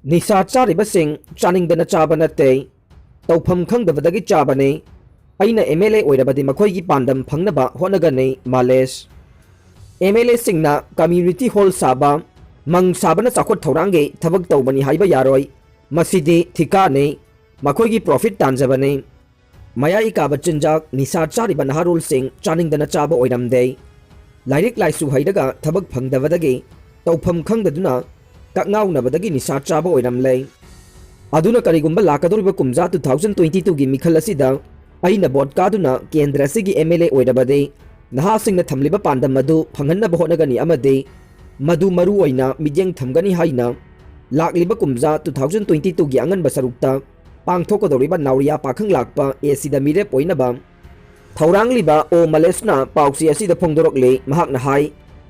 Nisa charibasing chaningdana chaba nate tawpham khangdabadagi chabane aina MLA oirabadi makhoigi pandam phangnaba honagane males MLA singna community hall saba mang sabana chakhot thaurange thabak tawbani haiba yaroi masidi thika ne makhoigi profit tanjabane mayai kaba chinjak nisa chariba naharul sing chaningdana chaba oiramde lairik laisu haidaga thabak phangdabadagi tawpham khangdaduna kakngaunabadagi nisa chaba oiramle aduna karigumba lakadoriba kumja 2022 gi Mikhal asida aina bot kaduna kendra sigi MLA oirabade naha singna thamliba pandam madu phanghanna bahonagani amade madu maru oina midyang thamgani haina lakliba kumja 2022 gi angan basarukta pangthokodoriba nauriya pakhang lakpa asida mirep oinaba thaurangliba o malesna pauksi asida phongdorokle mahakna hai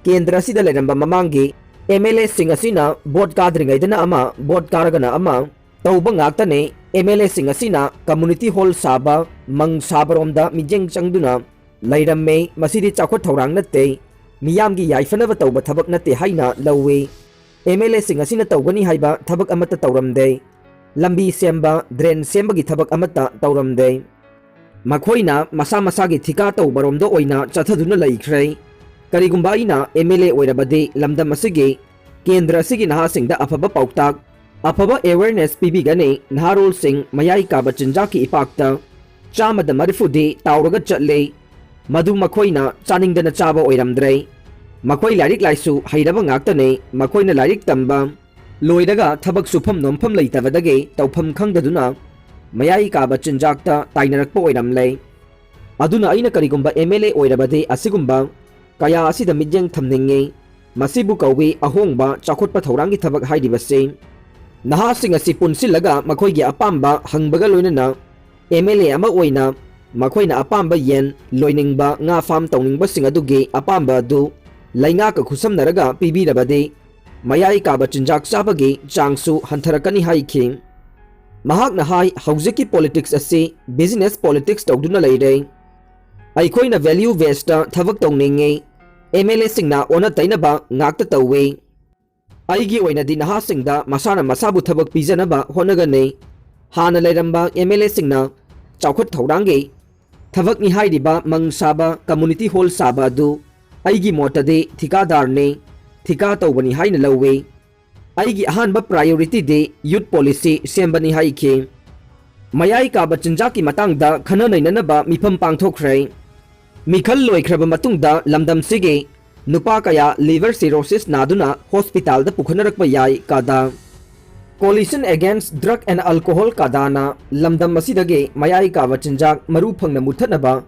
kendra sida leramba mamangi MLA sing asina bot kadringaidana ama bot karagana ama tauba ngaktane MLA sing asina community hall saba mang sabaromda mijeng changduna lairamme masidi chakhot thorang natte miyamgi yaifanaba tauba thabak natte haina lawe MLA sing asina tawgani haiba thabak amata tawramde lambi semba drain sembagi thabak amata tawramde makhoina masa masagi thika tawbaromdo oina chathaduna laikhre karigumba ina MLA oirabadi lamdam asigi kendra asigi naha singda afaba pauktak afaba awareness pibigane naharol sing mayai kaba chinjaki ipakta chamada marifudi tawraga chatle madu makhoina chaningdana chaba oiramdre makhoi lairik laisu hairaba ngaktane makhoina lairik tamba loiraga thabak sufam nompham leitabadage tawpham khangdaduna mayai kaba chinjakta tainarakpa oiramle aduna aina karigumba MLA oirabade asigumba kaya asida midyang thamninge masibu kawi ahongba chakhotpa thaurangi thabak haidibase naha sing asi punsilaga makhoigi apamba hangbaga loinana MLA ama oina makhoina apamba yen loiningba nga farm tawningba sing adugi apamba adu lainga ka khusamnaraga pibirabade mayai kaba chinjak chabagi changsu hantharakani haikhi mahakna hai haujiki politics asi business politics tawduna leire aikhoina value based thabak tawninge MLA singna ona tainaba ngakta tawwe aigi oinadi naha singda masana masabu thabak pijanaba honagane hana leiramba MLA singna chawkhot thaurange thabak ni hairiba mang saba community hall saba du aigi motade thikadar ne thika tawbani haina lawe aigi ahanba priority de youth policy sembani haikhe mayai kaba chinjaki matangda khana nainanaba mifam pangthokkhre Mikhal loikraba matungda lamdam sige Nupa kaya liver cirrhosis Naduna hospital da Pukhatnarakpa yai kada coalition against drug and alcohol kadana lamdam masidage mayai ka wachinjak maru phangna muthanaba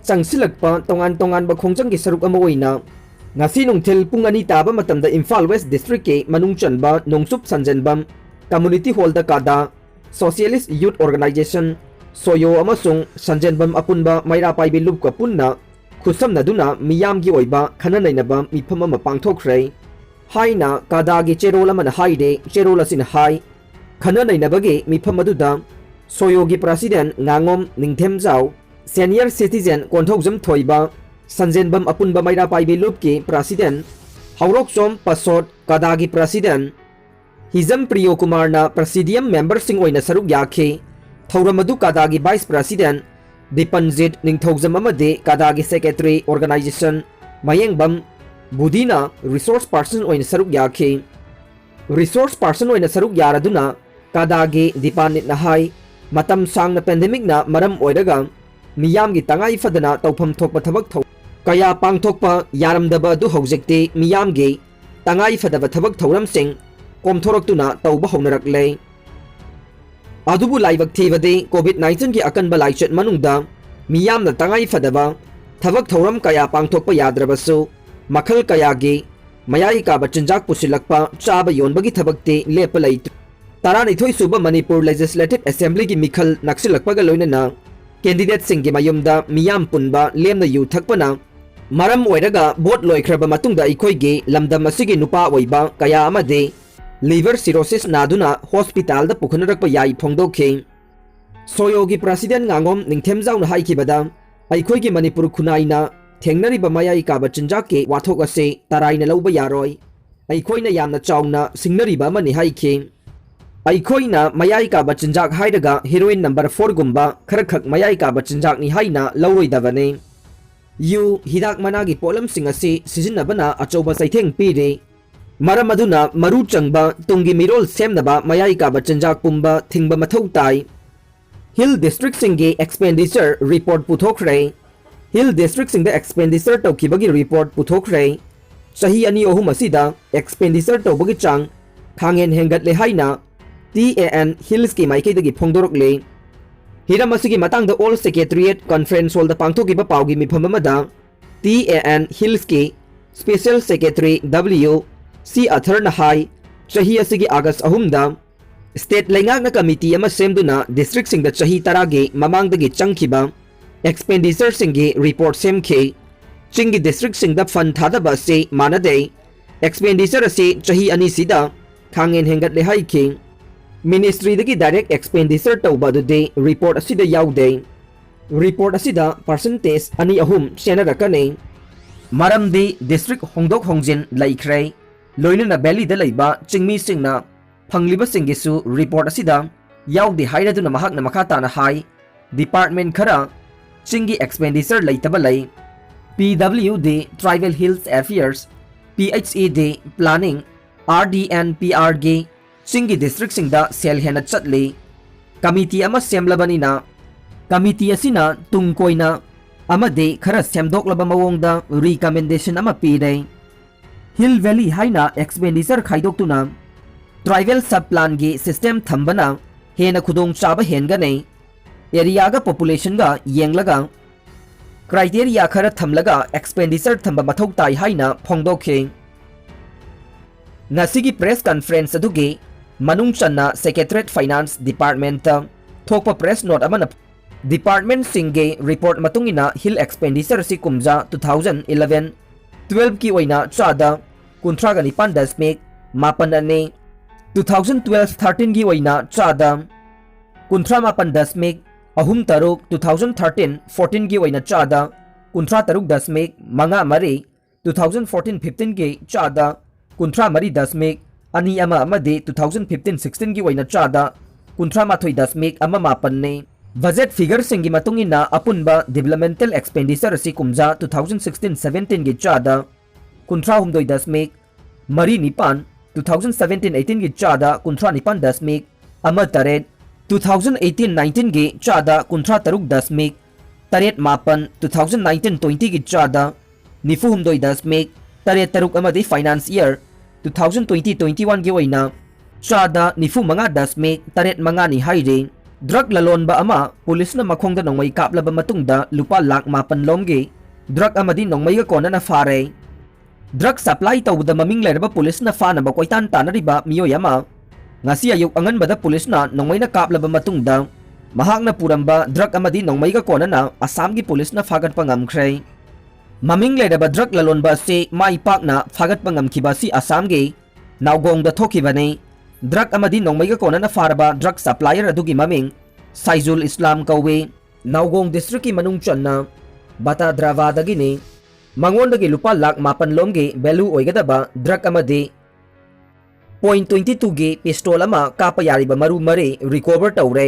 changsilakpa tongan ba khongjang gi saruk ama oina ngasi nongthel pung ani taba matamda Imphal West district ke manung chanba nongsup sanjanbam community hall da kada socialist youth organization soyo amasung sanjanbam apunba maira paibi lup ka punna khusam naduna miyam gi oiba khana nainaba mifam ama pangthokre haina kada gi cherola man haide cherola sin hai khana nainabagi mifam aduda soyo gi president ngangom ningthem jaw senior citizen konthokjam thoiba sanjanbam apunba maira paibi lup ki president haurok som pasot kada gi president hizam priyo kumar na presidium member sing oina saruk yakhe thauramadu kadagi vice president Dipanjit ningthogjam amade kadagi secretary organization mayengbam budina resource person oina saruk yakhe resource person oina saruk yaraduna kadagi dipanit na hai matam sangna pandemic na maram oiraga miyam gi tangai fadana tawpham thokpa thabak thau kaya pangthokpa yaramdaba du hojekte miyam gi tangai fadaba thabak thauram sing komthoroktuna tawba haunarakle adubu laibak thibade COVID-19 ki akanba laichet manungda miyamna tangai fadaba thabak thauram kaya pangthokpa yadrabasu makhal kaya gi mayai ka bachinjak pusilakpa chaba yonbagi thabakte lepa lait tarani thoi suba Manipur Legislative Assembly ki Mikhal naksilakpa ga loinana candidate sing gi mayumda miyam punba lemna yu thakpana maram oiraga vote loikraba matungda ikhoi gi lamdam asigi nupa oiba kaya amade liver cirrhosis Naduna hospital da Pukhatnarakpa yai phongdokhe soyo gi president ngangom ningthem jauna haikibada aikhoi gi Manipur khunaina thengnariba mayai ka bachinjak ke wathok ase taraina lauba yaroi aikhoi na yamna chawna singnariba mani haikhe ꯑꯩꯈꯣꯏꯅ ꯃꯌꯥꯏ ꯀꯥꯕ ꯆꯤꯟꯖꯥꯛ ꯍꯥꯏꯔꯒ heroine number 4 ꯒꯨꯝꯕ ꯈꯔꯈꯛ ꯃꯌꯥꯏ ꯀꯥꯕ ꯆꯤꯟꯖꯥꯛꯅꯤ ꯍꯥꯏꯅ ꯂꯧꯔꯣꯏꯗꯕꯅꯤ꯫ ꯌꯨ ꯍꯤꯗꯥꯛ ꯃꯅꯥꯒꯤ ꯄꯣꯠꯂꯝꯁꯤꯡ ꯑꯁꯤ ꯁꯤꯖꯤꯟꯅꯕꯅ ꯑꯆꯧꯕ ꯆꯩꯊꯦꯡ ꯄꯤꯔꯤ, ꯃꯔꯝ ꯑꯗꯨꯅ ꯃꯔꯨ ꯆꯪꯕ ꯇꯨꯡꯒꯤ ꯃꯤꯔꯣꯜ ꯁꯦꯝꯅꯕ ꯃꯌꯥꯏ ꯀꯥꯕ ꯆꯤꯟꯖꯥꯛ ꯄꯨꯝꯕ ꯊꯤꯡꯕ ꯃꯊꯧ ꯇꯥꯏ꯫ ꯍꯤꯜ ꯗꯤꯁꯇ꯭ꯔꯤꯛꯁꯤꯡꯒꯤ ꯑꯦꯛꯁꯄꯦꯟꯗꯤꯆꯔ ꯔꯤꯄꯣꯔꯠ ꯄꯨꯊꯣꯛꯈ꯭ꯔꯦ꯫ ꯍꯤꯜ ꯗꯤꯁꯇ꯭ꯔꯤꯛꯁꯤꯡꯗ ꯑꯦꯛꯁꯄꯦꯟꯗꯤꯆꯔ ꯇꯧꯈꯤꯕꯒꯤ ꯔꯤꯄꯣर्ट पुथोखरे। चही अनी अहुम असिदा एक्सपेंडिचर तौबगी चांग खांगेन हेंगतले हाइना TAN हिल्स की माइकेदगी फोंदोरकले। हिरम असिगी मतांगदा ऑल सेक्रेटरिएट कॉन्फ्रेंस हॉल दा पांगथोकिबा पाउगी मिफम अमदा TAN हिल्स की स्पेशल सेक्रेटरी WC अथर नहाई चही असिगी अगस्त अहुमदा स्टेट लेंगाकना कमिटी अमा सेमदुना डिस्ट्रिक्ट सिंगदा चही तरागे ममांगदगी चंगखिबा एक्सपेंडिचर सिंगी रिपोर्ट सेमखे। चिंगी डिस्ट्रिक्ट सिंगदा फंड थादबा से मानदे एक्सपेंडिचर से चही अनी सिदा खांगेन हेंगतले हाइखे। मिनिस्ट्री दगी डायरेक्ट एक्सपेंडिचर तौबदुदे रिपोर्ट असिदा याउदे। रिपोर्ट असिदा परसेंटेज अनी अहुम सेनरकने, मरमदी डिस्ट्रिक्ट होंदोक होंजिन लैख्रे। लोइनना वैलीदा लैबा चिंगमी सिंगना फंगलिबा सिंगिसु रिपोर्ट असिदा याउदे हाइरदुना महाकना मखाताना हाई डिपार्टमेंट खरा चिंगी एक्सपेंडिचर लैतबा लै। PWD tribal hills affairs, PHED planning, RDNPR गे चिंगी डिस्ट्रिक्ट सिंगदा सेल हेना चटले। कमिटी अमा सेमलबनिना कमिटी असिना तुंग कोइना अमदे खरा सेमदोकलबा मवोंगदा रिकमेंडेशन अमा पीरे। हिल वैली हाइना एक्सपेंडिचर खाइदोक्तुना ट्राइबल सब प्लान गे सिस्टम थंबना हेना खुदोंग चाबा हेनगने। एरियागा पॉपुलेशन गा येंगलगा क्राइटेरिया खरा थमलगा एक्सपेंडिचर थंबा मथौ ताई हाइना फोंदोखे। नसिगी प्रेस कॉन्फ्रेंस अदुगे मनुंग चन्ना सेक्रेटरीट फाइनेंस डिपार्टमेंट थोकपा प्रेस नोट अमना डिपार्टमेंट सिंगे रिपोर्ट मतुंगिना हिल एक्सपेंडिचर सि कुमजा 2011-12 की ओइना चादा कुंथ्रागा निपान दशमिक मापन अने 2012-13 की ओइना चादा कुंथ्रा मापन दशमिक अहुम तरुक 2013-14 की ओइना चादा कुंथ्रा तरुक दशमिक मंगा मरी 2014-15 की चादा कुंथ्रा मरी दशमिक अनी अमा अमदे 2015-16 की ओइना चादा कुंथ्रा माथोई दशमिक अमा मापन ने। बजट फिगर सिंगी मतुंगिना अपुनबा डेवलपमेंटल एक्सपेंडिचर सि कुमजा 2016-17 की चादा कुंथ्रा हुमदोई दशमिक मरी निपान 2017-18 की चादा कुंथ्रा निपान दशमिक अमा तरेट 2018-19 की चादा कुंथ्रा तरुक दशमिक तरेट मापन 2019-20 की चादा निफु हुमदोई दशमिक तरेट तरुक अमदे फाइनेंस ईयर 2020-21 की ओइना चादा निफु मंगा दशमिक तरेट मंगा नि हाइरे। ड्रग ललोनबा अमा पुलिसना मखोंगदा नोंगमई कापलबा मतुंगदा लुपा लाख मापन लोमगे ड्रग अमदि नोंगमईगा कोनना फारे। ड्रग सप्लाई तौबदा ममिंग लेरबा पुलिसना फानबा कोइतान तानरिबा मियोय अमा ngasi ayuk anganbada pulisna nongmaina kaplaba matungda mahakna puramba drug amadi nongmaiga konana Assamgi pulisna fagatpa ngamkhre। maming ledaba drug lalonba se mai pakna fagatpa ngamkhiba si Assamgi naugongda thokibane। drug amadi nongmaiga konana faraba drug supplier adugi maming Saizul Islam kawe naugong district ki manung channa bata dravadagini mangondagi lupa lakh mapan lomge value oigadaba drug amadi .22 की pistol अमा कापा यारिबा मरु मरे recover तौरे।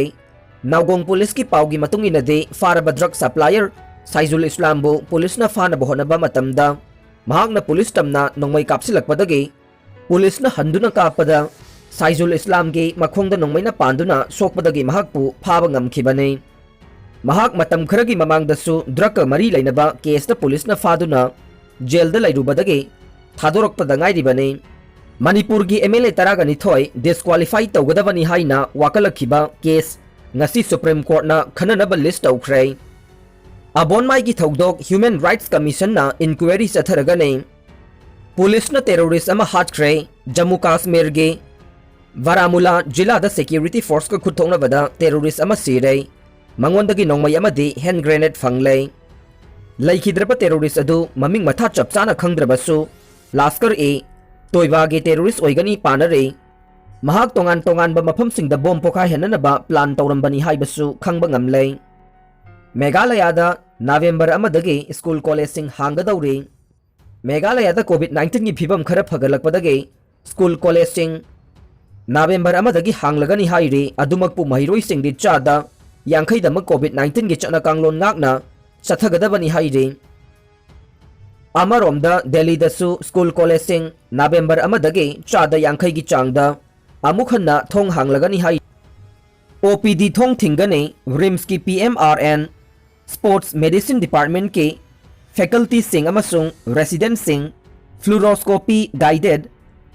नाउगोंग police की पाउगी मतुंगिनदे फारबा drug supplier साइजुल इस्लामबो पुलिसना फानबा होनबा मतमदा महाकना police तमना नोंगमई कापसिलकपदगे पुलिसना हंदुना कापदा साइजुल इस्लामगे मखोंगदा नोंगमईना पांदुना सोकपदगे महाकपु फाबा ngamkhibane। महाक मतम खरगी ममांगदसु drug मरी लैनबा केसदा पुलिसना फादुना जेलदा लैरुबदगे थादोरकपदा ngairibane। Manipur की MLA तरागा निथोय डिस्क्वालीफाई तौगदबनी हाइना वाकलखिबा केस ngasi सुप्रीम कोर्ट ना खननबा लिस्ट तौख्रे। अबोनमाई की थौदोक ह्यूमन राइट्स कमीशन ना इंक्वायरी चथरगने पुलिस न टेररिस्ट अमा हाटख्रे। जम्मू काश्मीर के वारामुला जिला दा सिक्योरिटी फोर्स का खुथोंगनबदा टेररिस्ट अमा सिरे मंगोंदगी नोंगमई अमदि हैंड ग्रेनेड फंगले। लैखिद्रबा टेररिस्ट अदु ममिंग मथा चपचाना खंगद्रबसु लास्कर ए तोयबागे टेररिस्ट ओइगनी पानरे महाक तोंगान तोंगान बा मफम सिंगदा बॉम पोखा हेननबा प्लान तौरंबनी हाइबसु खंगबा ngamle। मेघालयदा नवंबर अमदगे स्कूल कॉलेज सिंग हांगदौरे। मेघालयदा कोविड-19 की फिबम खरा फगलकपदगे स्कूल कॉलेज सिंग November amadagi hanglagani hairi adumakpu mahiroi singdi chada yankaidama COVID-19 gi chana kanglon ngakna chathagadabani hairi. Amaromda Delhi dasu school college sing November amadagi chada yankai gi changda amukhanna thong hanglagani hai. OPD thong thingane RIMS ki PMRN Sports Medicine Department ke faculty sing amasung resident sing fluoroscopy guided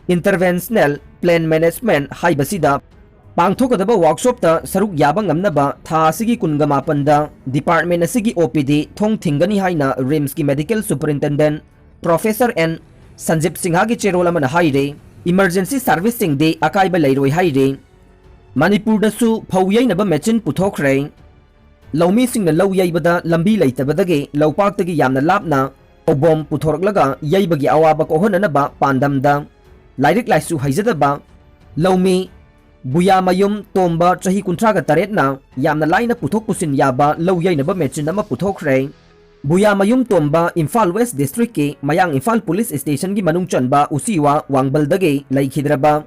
interventional plan management haibasida pangthokadaba workshop ta saruk yaba ngamnaba tha asigi kungamapanda department asigi OPD thong thingani haina RIMS ki medical superintendent Professor N Sanjip Singha gi cherol amana haire emergency service sing de akaiba leiroi haire Manipur dasu phauyainaba machine puthokre Laumi singna lau yaibada lambi leitabadagi laupaktagi yamna lapna obom puthorklaga yaibagi awaba kohonanaba pandamda lairik laisu haizadaba laumi buya mayum tomba chahi kuntraga taretna yamna laina puthok pusin yaba lau yainaba machine ama puthokre buya mayum tomba Imphal West District ki mayang Imphal Police Station gi manung chanba usiwa wangbaldagi laikhidraba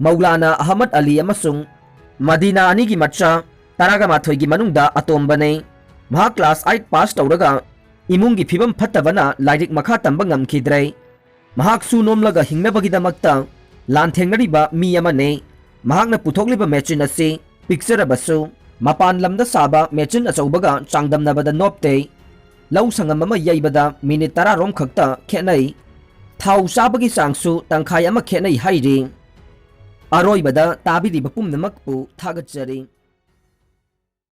Maulana Ahmad Ali amasung Madina ani gi macha Taraga mathoi gi manungda atombane maha class 8 pass tawraga imungi phibam phattabana lairik makha tamba ngamkhidrai mahak su nomlaga hingnabagi damakta lan thengnariba mi amane mahakna puthokliba machine ase picture abasu mapan lamda saba machine achaubaga changdamnabada nopte lau sangam ama yaibada minute 10 rom khakta khenai thau sabagi sangsu tangkhai ama khenai hairi aroibada tabiri bapum namakpu thagachari